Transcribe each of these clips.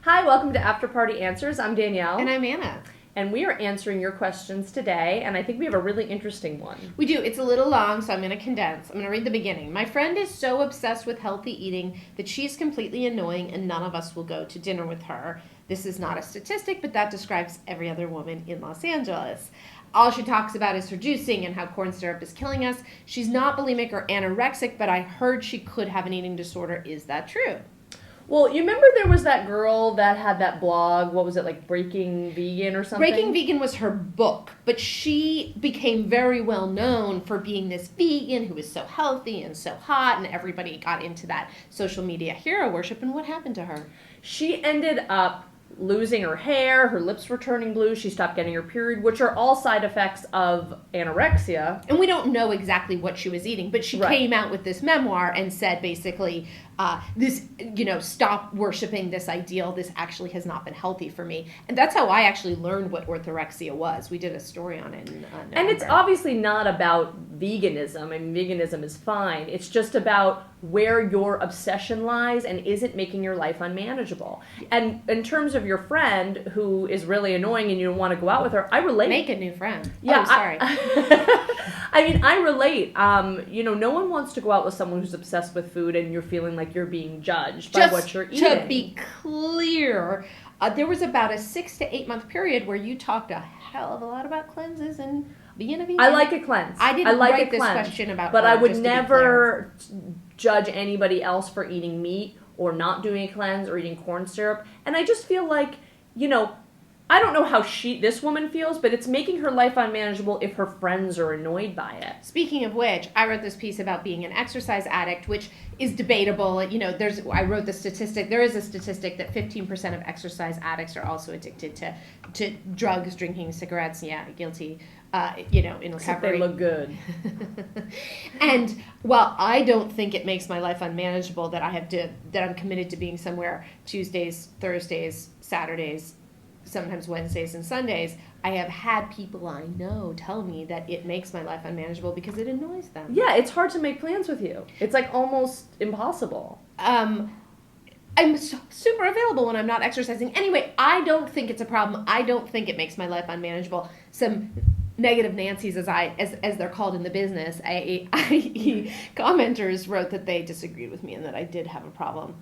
Hi, welcome to AfterParty Answers. I'm Danielle. And I'm Anna. And we are answering your questions today, and I think we have a really interesting one. We do. It's a little long, so I'm going to condense. I'm going to read the beginning. My friend is so obsessed with healthy eating that she's completely annoying and none of us will go to dinner with her. This is not a statistic, but that describes every other woman in Los Angeles. All she talks about is her juicing and how corn syrup is killing us. She's not bulimic or anorexic, but I heard she could have an eating disorder. Is that true? Well, you remember there was that girl that had that blog, what was it, like Breaking Vegan or something? Breaking Vegan was her book, but she became very well known for being this vegan who was so healthy and so hot, and everybody got into that social media hero worship. And what happened to her? She ended up losing her hair, her lips were turning blue, she stopped getting her period, which are all side effects of anorexia. And we don't know exactly what she was eating, but she came out with this memoir and said basically, stop worshiping this ideal. This actually has not been healthy for me. And that's how I actually learned what orthorexia was. We did a story on it in November. And it's obviously not about veganism. I mean, veganism is fine. It's just about where your obsession lies and isn't making your life unmanageable. And in terms of your friend who is really annoying and you don't want to go out with her, I relate. Make a new friend. Yeah, oh, sorry. I mean, I relate. No one wants to go out with someone who's obsessed with food and you're feeling like you're being judged by what you're eating. Just to be clear, there was about a 6 to 8 month period where you talked a hell of a lot about cleanses and being a vegan. I like a cleanse. I didn't write this question about but her, I would just never judge anybody else for eating meat or not doing a cleanse or eating corn syrup. And I just feel like, I don't know how this woman feels, but it's making her life unmanageable if her friends are annoyed by it. Speaking of which, I wrote this piece about being an exercise addict, which is debatable. I wrote the statistic. There is a statistic that 15% of exercise addicts are also addicted to drugs, drinking, cigarettes. Yeah, guilty. In recovery. Except they look good. And while I don't think it makes my life unmanageable that I'm committed to being somewhere Tuesdays, Thursdays, Saturdays, sometimes Wednesdays and Sundays, I have had people I know tell me that it makes my life unmanageable because it annoys them. Yeah, it's hard to make plans with you. It's like almost impossible. I'm super available when I'm not exercising. Anyway, I don't think it's a problem. I don't think it makes my life unmanageable. Some negative Nancy's, as they're called in the business, IE commenters wrote that they disagreed with me and that I did have a problem.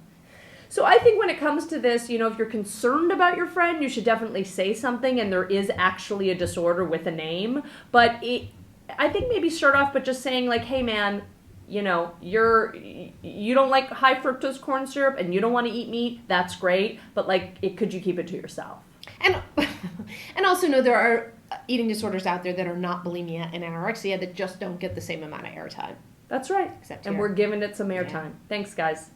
So I think when it comes to this, if you're concerned about your friend, you should definitely say something, and there is actually a disorder with a name. But I think maybe start off by just saying like, hey man, you don't like high fructose corn syrup and you don't want to eat meat, that's great, but could you keep it to yourself? And also know there are eating disorders out there that are not bulimia and anorexia that just don't get the same amount of airtime. That's right. Except and here. We're giving it some airtime. Yeah. Thanks, guys.